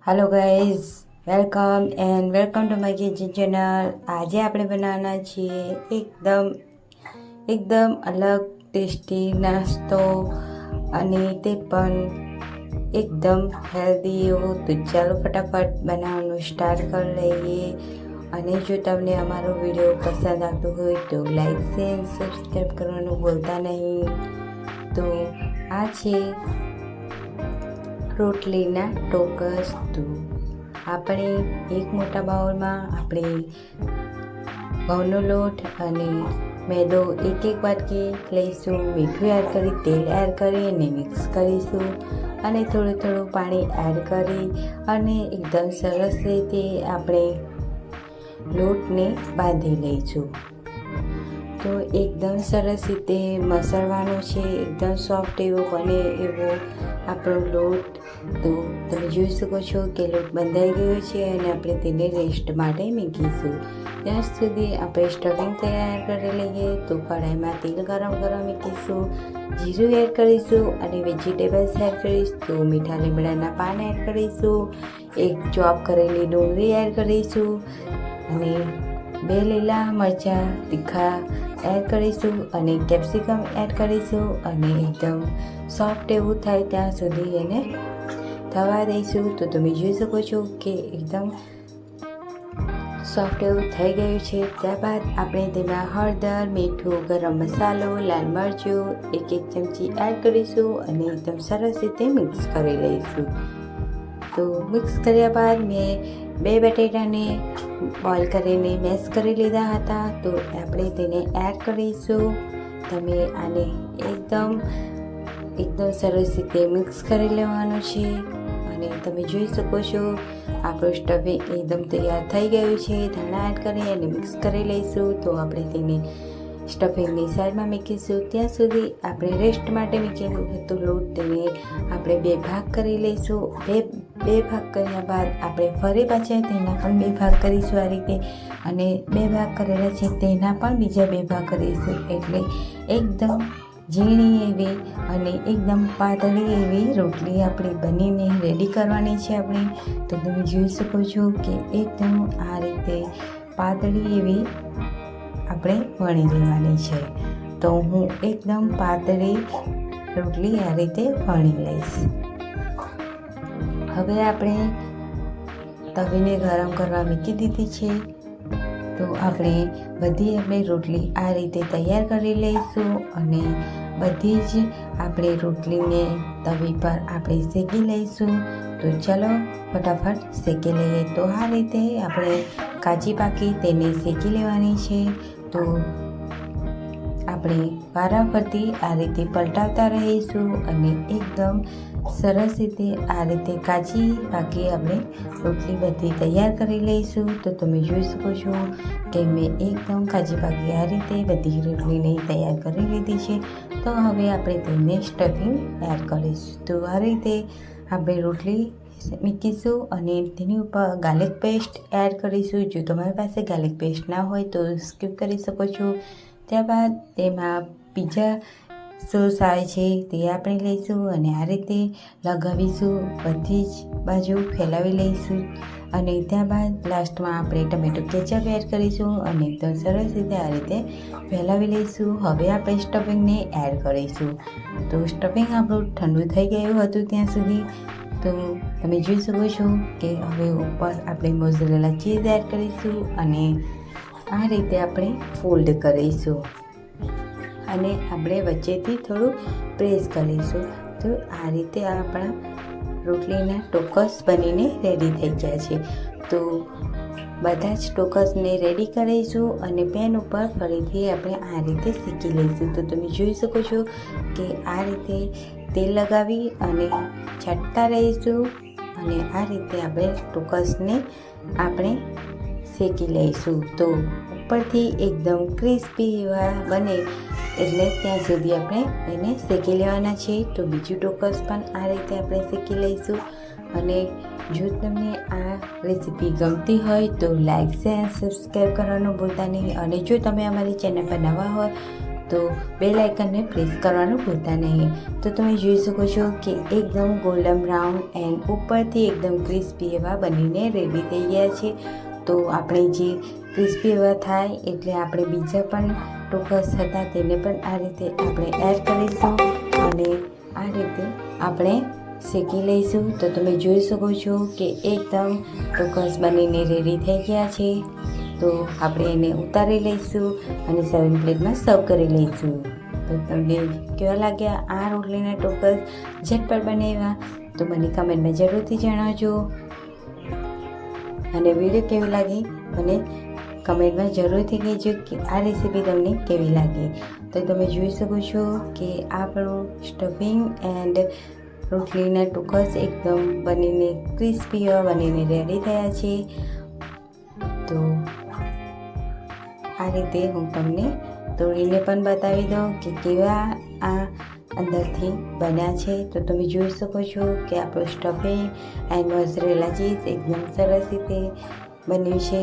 Hello guys, welcome to my kitchen channel. આજે આપણે બનાવવાના છીએ એકદમ અલગ ટેસ્ટી નાસ્તો અને તે પણ એકદમ હેલ્ધી એવો। તો ચાલો ફટાફટ બનાવવાનું સ્ટાર્ટ કરી લઈએ। અને જો તમને અમારો વિડીયો પસંદ આવતો હોય તો લાઈક શેર સબસ્ક્રાઈબ કરવાનું ભૂલતા નહીં। તો આ છે રોટલીના ટોકસ। તો આપણે એક મોટા બાઉલમાં આપણે ઘઉંનો લોટ અને મેદો એક વાટકી લઈશું। મીઠું એડ કરી તેલ એડ કરી અને મિક્સ કરીશું અને થોડું પાણી એડ કરી અને એકદમ સરસ રીતે આપણે લોટને બાંધી લઈશું। તો એકદમ સરસ રીતે મસળવાનો છે, એકદમ સોફ્ટ એવો બને એવો આપણો લોટ। તો તમે જોઈ શકો છો કે લોટ બંધાઈ ગયો છે અને આપણે તેને રેસ્ટ માટે મૂકીશું। ત્યાં સુધી આપણે સ્ટફિંગ તૈયાર કરી લઈએ। તો કઢાઈમાં તેલ ગરમ કરવા મૂકીશું, જીરું એડ કરીશું અને વેજીટેબલ્સ એડ કરીશું। તો મીઠા લીમડાના પાન એડ કરીશું, એક ચોપ કરેલી ડુંગળી એડ કરીશું અને 2 લીલા મરચાં તીખા એડ કરીશું અને કેપ્સિકમ એડ કરીશું અને એકદમ સોફ્ટ એવું થાય ત્યાં સુધી એને થવા દઈશું। તો તમે જોઈ શકો છો કે એકદમ સોફ્ટ એવું થઈ ગયું છે। ત્યારબાદ આપણે તેમાં હળદર, મીઠું, ગરમ મસાલો, લાલ મરચું એક ચમચી એડ કરીશું અને એકદમ સરસ રીતે મિક્સ કરી લઈશું। તો મિક્સ કર્યા બાદ મેં 2 બટેટાને બોઇલ કરીને મેશ કરી લીધા હતા। તો આપણે તેને એડ કરીશું। તમે આને એકદમ સરસ રીતે મિક્સ કરી લેવાનું છે અને તમે જોઈ શકો છો આપણું સ્ટફિંગ એકદમ તૈયાર થઈ ગયું છે। ધાણા એડ કરી અને મિક્સ કરી લઈશું। તો આપણે તેને સ્ટફિંગની સાઈડમાં મૂકીશું। ત્યાં સુધી આપણે રેસ્ટ માટે મૂકેલું હતું લોટ, તેને આપણે 2 ભાગ કરી લઈશું। બે ભાગ કર્યા બાદ આપણે ફરી પાછા તેના પણ 2 ભાગ કરીશું આ રીતે અને 2 ભાગ કરેલા છે તેના પણ બીજા 2 ભાગ કરીશું। એટલે એકદમ ઝીણી એવી અને એકદમ પાતળી એવી રોટલી આપણી બનીને રેડી કરવાની છે આપણે। તો તમે જોઈ શકો છો કે એકદમ આ રીતે પાતળી એવી આપણે વણી લેવાની છે। તો હું એકદમ પાતળી રોટલી આ રીતે વણી લઈશ। હવે આપણે તવીને ગરમ કરવા મૂકી દીધી છે। તો આપણે બધી રોટલી આ રીતે તૈયાર કરી લઈશું અને બધી જ આપણે રોટલીને તવી પર આપણે શેકી લઈશું। તો ચાલો ફટાફટ શેકી લઈએ। તો આ રીતે આપણે કાચી પાકી તેને શેકી લેવાની છે। તો આપણે વારાફરતી આ રીતે પલટાવતા રહીશું અને એકદમ સરસ રીતે આ રીતે કાચી પાકી આપણે રોટલી બધી તૈયાર કરી લઈશું। તો તમે જોઈ શકો છો કે મેં એકદમ કાચી પાકી આ રીતે બધી રોટલીને તૈયાર કરી લીધી છે। તો હવે આપણે તેને સ્ટફિંગ એડ કરીશું। તો આ રીતે આપણે રોટલી મૂકીશું અને તેની ઉપર ગાર્લિક પેસ્ટ એડ કરીશું। જો તમારી પાસે ગાર્લિક પેસ્ટ ના હોય તો સ્કીપ કરી શકો છો। ત્યારબાદ તેમાં પિઝા સોસ આવે છે તે આપણે લઈશું અને આ રીતે લગાવીશું, બધી જ બાજુ ફેલાવી લઈશું અને ત્યારબાદ લાસ્ટમાં આપણે ટમેટો કેચઅપ એડ કરીશું અને એકદમ સરસ રીતે આ રીતે ફેલાવી લઈશું। હવે આપણે સ્ટફિંગને એડ કરીશું। તો સ્ટફિંગ આપણું ઠંડુ થઈ ગયું હતું ત્યાં સુધી। તો તમે જોઈ શકો છો કે હવે ઉપર આપણે મોઝરેલા ચીઝ એડ કરીશું અને આ રીતે આપણે ફોલ્ડ કરીશું અને આપણે વચ્ચેથી થોડું પ્રેસ કરીશું। તો આ રીતે આપણા રોટલીના ટોકસ બનીને રેડી થઈ ગયા છે। તો બધા જ ટોકસને રેડી કરીશું અને પેન ઉપર ફરીથી આપણે આ રીતે શેકી લઈશું। તો તમે જોઈ શકો છો કે આ રીતે તેલ લગાવી અને છાંટતા રહીશું અને આ રીતે આપણે ટોકસને આપણે શેકી લઈશું। તો ઉપરથી એકદમ ક્રિસ્પી એવા બને એટલે ત્યાં સુધી આપણે એને શેકી લેવાના છે। તો બીજું ટોકસ પણ આ રીતે આપણે શેકી લઈશું અને જો તમને આ રેસીપી ગમતી હોય તો લાઈક શેર સબસ્ક્રાઈબ કરવાનું ભૂલતા નહીં અને જો તમે અમારી ચેનલ પર નવા હોય તો બેલ આઇકનને પ્રેસ કરવાનું ભૂલતા નહીં. તો તમે જોઈ શકો છો કે એકદમ ગોલ્ડન બ્રાઉન એન્ડ ઉપરથી એકદમ ક્રિસ્પી એવા બનીને રેડી થઈ ગયા છે. તો આપણે જે ક્રિસ્પી એવા થાય એટલે આપણે બીજા પણ ટોકસ હતા તેને પણ આ રીતે આપણે એડ કરીશું અને આ રીતે આપણે શેકી લઈશું. તો તમે જોઈ શકો છો કે એકદમ ટોકસ બનીને રેડી થઈ ગયા છે. તો આપણે એને ઉતારી લઈશું અને સર્વિંગ પ્લેટમાં સર્વ કરી લઈશું. તો તમને કેવા લાગ્યા આ રોટલીના ટોકસ ઝટપટ બનાવ્યા? તો મને કમેન્ટમાં જરૂરથી જણાવજો અને વિડીયો કેવી લાગી મને કમેન્ટમાં જરૂરથી કહેજો કે આ રેસીપી તમને કેવી લાગી. તો તમે જોઈ શકો છો કે આપણું સ્ટફિંગ એન્ડ રોટલીના ટોકસ એકદમ બનીને ક્રિસ્પી એવા બનીને રેડી થયા છે. તો આ રીતે હું તમને તોડીને પણ બતાવી દઉં કે કેવા આ અંદરથી બન્યા છે. તો તમે જોઈ શકો છો કે આપણું સ્ટફિંગ એન્ડ મોઝરેલા ચીઝ એકદમ સરસ રીતે બન્યું છે.